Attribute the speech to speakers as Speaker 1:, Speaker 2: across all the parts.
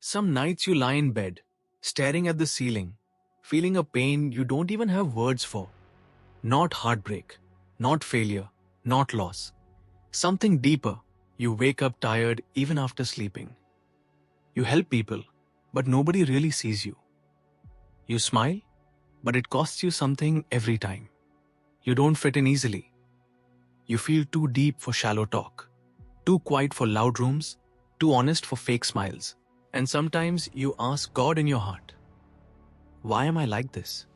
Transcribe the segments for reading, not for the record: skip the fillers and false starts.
Speaker 1: Some nights you lie in bed, staring at the ceiling, feeling a pain you don't even have words for. Not heartbreak, not failure, not loss. Something deeper. You wake up tired even after sleeping. You help people, but nobody really sees you. You smile, but it costs you something every time. You don't fit in easily. You feel too deep for shallow talk, too quiet for loud rooms, too honest for fake smiles. And sometimes you ask God in your heart, why am I like this?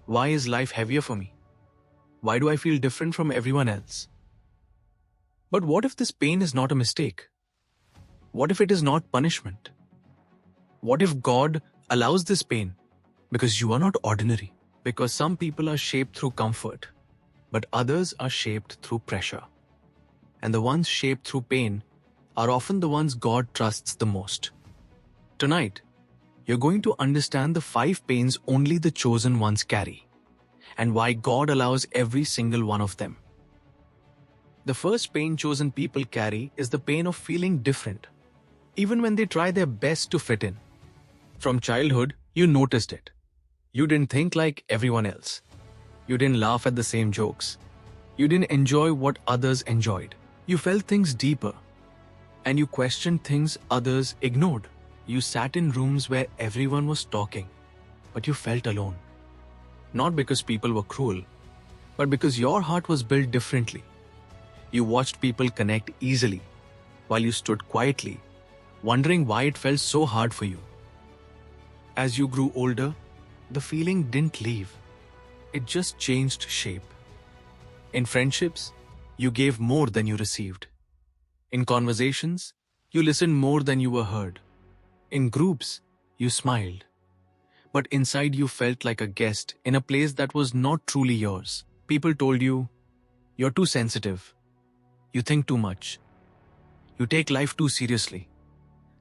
Speaker 1: Why is life heavier for me? Why do I feel different from everyone else? But what if this pain is not a mistake? What if it is not punishment? What if God allows this pain because you are not ordinary? Because some people are shaped through comfort, but others are shaped through pressure. And the ones shaped through pain are often the ones God trusts the most. Tonight, you're going to understand the 5 pains only the chosen ones carry, and why God allows every single one of them. The first pain chosen people carry is the pain of feeling different, even when they try their best to fit in. From childhood, you noticed it. You didn't think like everyone else. You didn't laugh at the same jokes. You didn't enjoy what others enjoyed. You felt things deeper, and you questioned things others ignored. You sat in rooms where everyone was talking, but you felt alone. Not because people were cruel, but because your heart was built differently. You watched people connect easily, while you stood quietly, wondering why it felt so hard for you. As you grew older, the feeling didn't leave. It just changed shape. In friendships, you gave more than you received. In conversations, you listened more than you were heard. In groups, you smiled. But inside you felt like a guest in a place that was not truly yours. People told you, you're too sensitive. You think too much. You take life too seriously.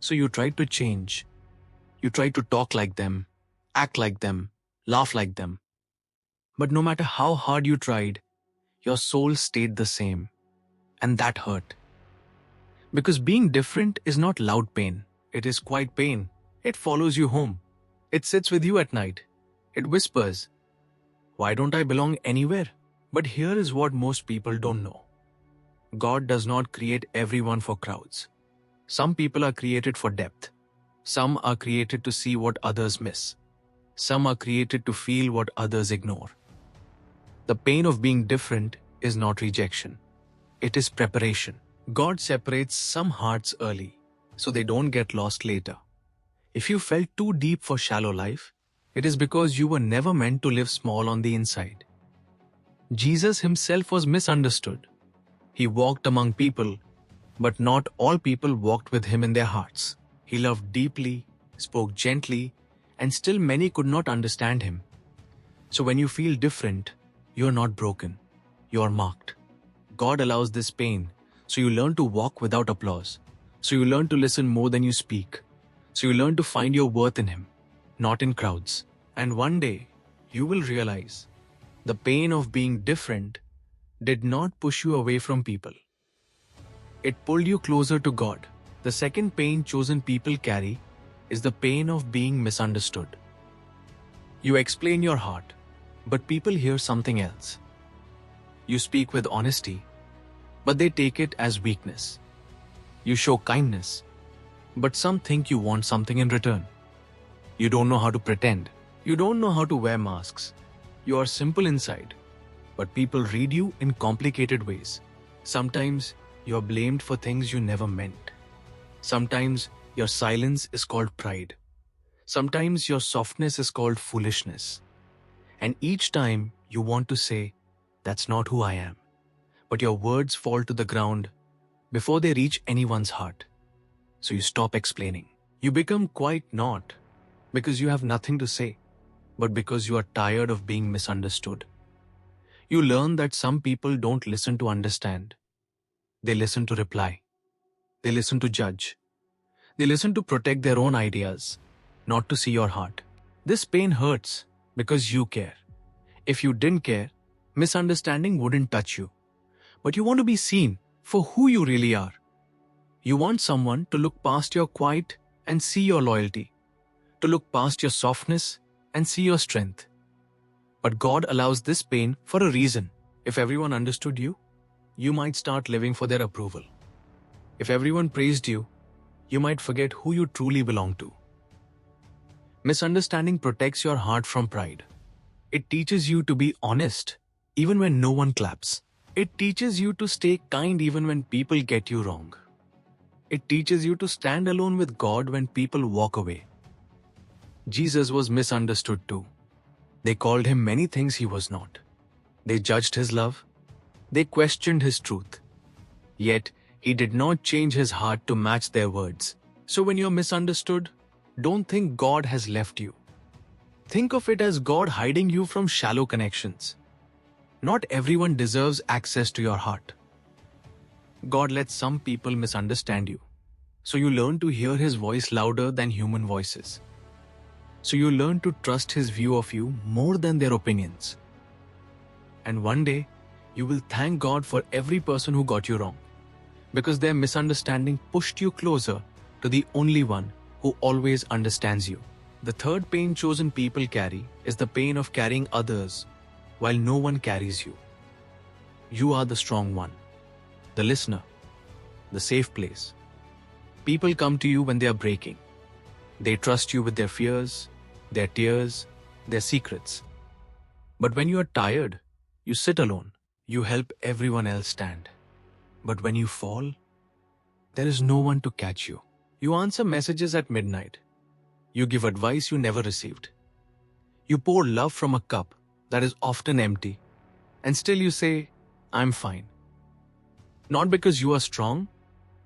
Speaker 1: So you tried to change. You tried to talk like them, act like them, laugh like them. But no matter how hard you tried, your soul stayed the same. And that hurt. Because being different is not loud pain. It is quiet pain. It follows you home. It sits with you at night. It whispers, why don't I belong anywhere? But here is what most people don't know. God does not create everyone for crowds. Some people are created for depth. Some are created to see what others miss. Some are created to feel what others ignore. The pain of being different is not rejection. It is preparation. God separates some hearts early, so they don't get lost later. If you felt too deep for shallow life, it is because you were never meant to live small on the inside. Jesus himself was misunderstood. He walked among people, but not all people walked with him in their hearts. He loved deeply, spoke gently, and still many could not understand him. So when you feel different, you're not broken. You're marked. God allows this pain, so you learn to walk without applause. So you learn to listen more than you speak. So you learn to find your worth in him, not in crowds. And one day, you will realize the pain of being different did not push you away from people. It pulled you closer to God. The second pain chosen people carry is the pain of being misunderstood. You explain your heart, but people hear something else. You speak with honesty, but they take it as weakness. You show kindness, but some think you want something in return. You don't know how to pretend. You don't know how to wear masks. You are simple inside, but people read you in complicated ways. Sometimes you are blamed for things you never meant. Sometimes your silence is called pride. Sometimes your softness is called foolishness. And each time you want to say, that's not who I am. But your words fall to the ground before they reach anyone's heart. So you stop explaining. You become quiet not because you have nothing to say, but because you are tired of being misunderstood. You learn that some people don't listen to understand. They listen to reply. They listen to judge. They listen to protect their own ideas, not to see your heart. This pain hurts because you care. If you didn't care, misunderstanding wouldn't touch you. But you want to be seen for who you really are. You want someone to look past your quiet, and see your loyalty, to look past your softness and see your strength. But God allows this pain for a reason. If everyone understood you, you might start living for their approval. If everyone praised you, you might forget who you truly belong to. Misunderstanding protects your heart from pride. It teaches you to be honest, even when no one claps. It teaches you to stay kind even when people get you wrong. It teaches you to stand alone with God when people walk away. Jesus was misunderstood too. They called him many things he was not. They judged his love. They questioned his truth. Yet, he did not change his heart to match their words. So when you're misunderstood, don't think God has left you. Think of it as God hiding you from shallow connections. Not everyone deserves access to your heart. God lets some people misunderstand you, so you learn to hear his voice louder than human voices. So you learn to trust his view of you more than their opinions. And one day, you will thank God for every person who got you wrong, because their misunderstanding pushed you closer to the only one who always understands you. The third pain chosen people carry is the pain of carrying others while no one carries you. You are the strong one, the listener, the safe place. People come to you when they are breaking. They trust you with their fears, their tears, their secrets. But when you are tired, you sit alone. You help everyone else stand. But when you fall, there is no one to catch you. You answer messages at midnight. You give advice you never received. You pour love from a cup that is often empty. And still you say, I'm fine. Not because you are strong,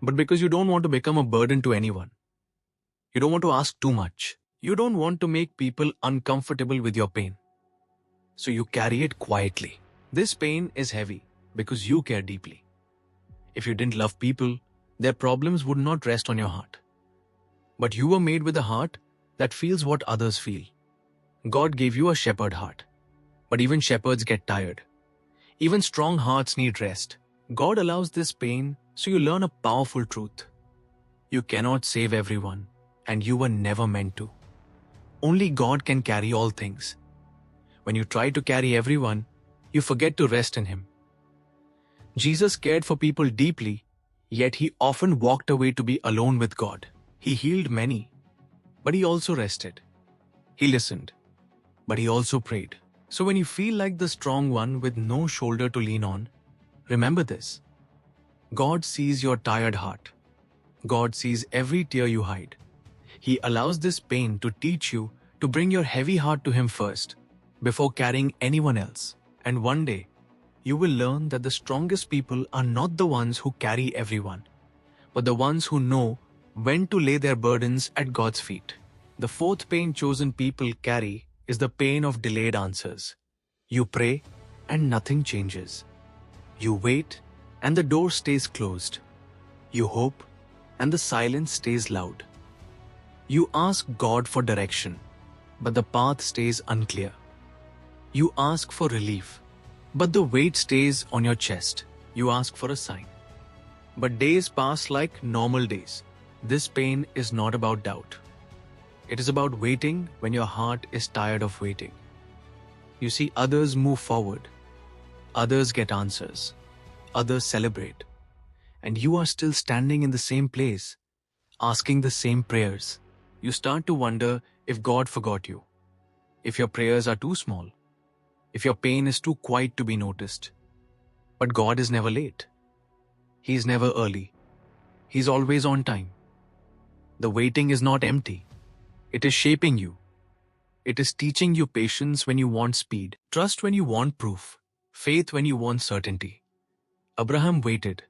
Speaker 1: but because you don't want to become a burden to anyone. You don't want to ask too much. You don't want to make people uncomfortable with your pain. So you carry it quietly. This pain is heavy because you care deeply. If you didn't love people, their problems would not rest on your heart. But you were made with a heart that feels what others feel. God gave you a shepherd heart. But even shepherds get tired. Even strong hearts need rest. God allows this pain so you learn a powerful truth. You cannot save everyone, and you were never meant to. Only God can carry all things. When you try to carry everyone, you forget to rest in him. Jesus cared for people deeply, yet he often walked away to be alone with God. He healed many, but he also rested. He listened, but he also prayed. So when you feel like the strong one with no shoulder to lean on, remember this. God sees your tired heart. God sees every tear you hide. He allows this pain to teach you to bring your heavy heart to him first, before carrying anyone else. And one day, you will learn that the strongest people are not the ones who carry everyone, but the ones who know when to lay their burdens at God's feet. The fourth pain chosen people carry is the pain of delayed answers. You pray and nothing changes. You wait and the door stays closed. You hope and the silence stays loud. You ask God for direction, but the path stays unclear. You ask for relief, but the weight stays on your chest. You ask for a sign. But days pass like normal days. This pain is not about doubt. It is about waiting when your heart is tired of waiting. You see others move forward. Others get answers. Others celebrate. And you are still standing in the same place, asking the same prayers. You start to wonder if God forgot you, if your prayers are too small, if your pain is too quiet to be noticed. But God is never late. He is never early. He's always on time. The waiting is not empty. It is shaping you. It is teaching you patience when you want speed, trust when you want proof, faith when you want certainty. Abraham waited.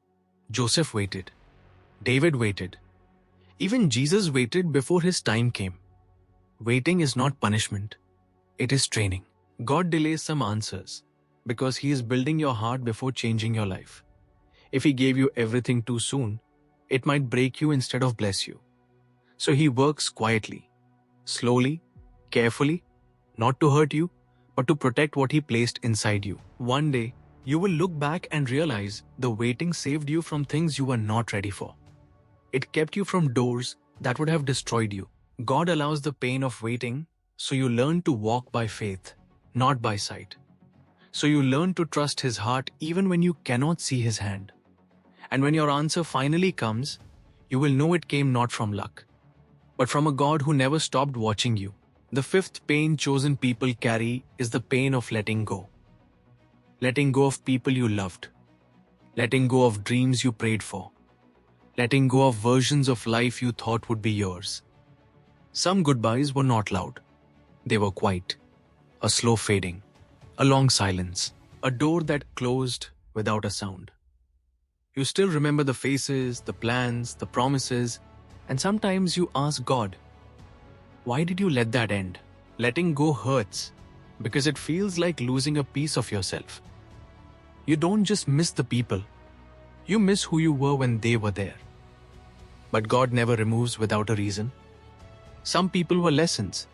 Speaker 1: Joseph waited. David waited. Even Jesus waited before his time came. Waiting is not punishment. It is training. God delays some answers because he is building your heart before changing your life. If he gave you everything too soon, it might break you instead of bless you. So he works quietly, slowly, carefully, not to hurt you, but to protect what he placed inside you. One day, you will look back and realize the waiting saved you from things you were not ready for. It kept you from doors that would have destroyed you. God allows the pain of waiting so you learn to walk by faith, not by sight. So you learn to trust His heart even when you cannot see His hand. And when your answer finally comes, you will know it came not from luck, but from a God who never stopped watching you. The fifth pain chosen people carry is the pain of letting go. Letting go of people you loved. Letting go of dreams you prayed for. Letting go of versions of life you thought would be yours. Some goodbyes were not loud. They were quiet. A slow fading. A long silence. A door that closed without a sound. You still remember the faces, the plans, the promises, and sometimes you ask God, why did you let that end? Letting go hurts because it feels like losing a piece of yourself. You don't just miss the people, you miss who you were when they were there. But God never removes without a reason. Some people were lessons,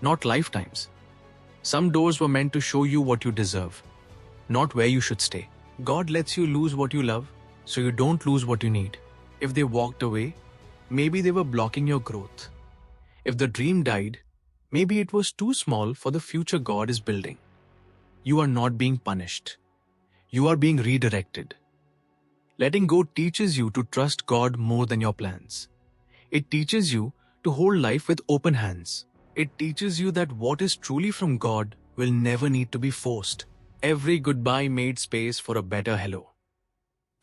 Speaker 1: not lifetimes. Some doors were meant to show you what you deserve, not where you should stay. God lets you lose what you love, so you don't lose what you need. If they walked away, maybe they were blocking your growth. If the dream died, maybe it was too small for the future God is building. You are not being punished. You are being redirected. Letting go teaches you to trust God more than your plans. It teaches you to hold life with open hands. It teaches you that what is truly from God will never need to be forced. Every goodbye made space for a better hello.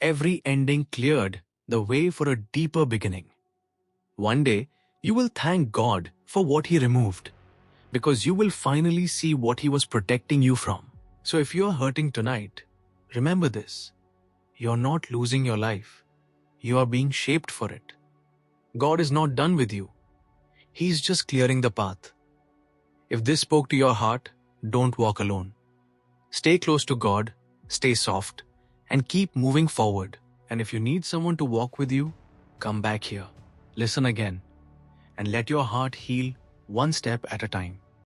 Speaker 1: Every ending cleared the way for a deeper beginning. One day, you will thank God for what He removed, because you will finally see what He was protecting you from. So if you are hurting tonight, remember this. You are not losing your life. You are being shaped for it. God is not done with you. He's just clearing the path. If this spoke to your heart, don't walk alone. Stay close to God, stay soft, and keep moving forward. And if you need someone to walk with you, come back here. Listen again, and let your heart heal one step at a time.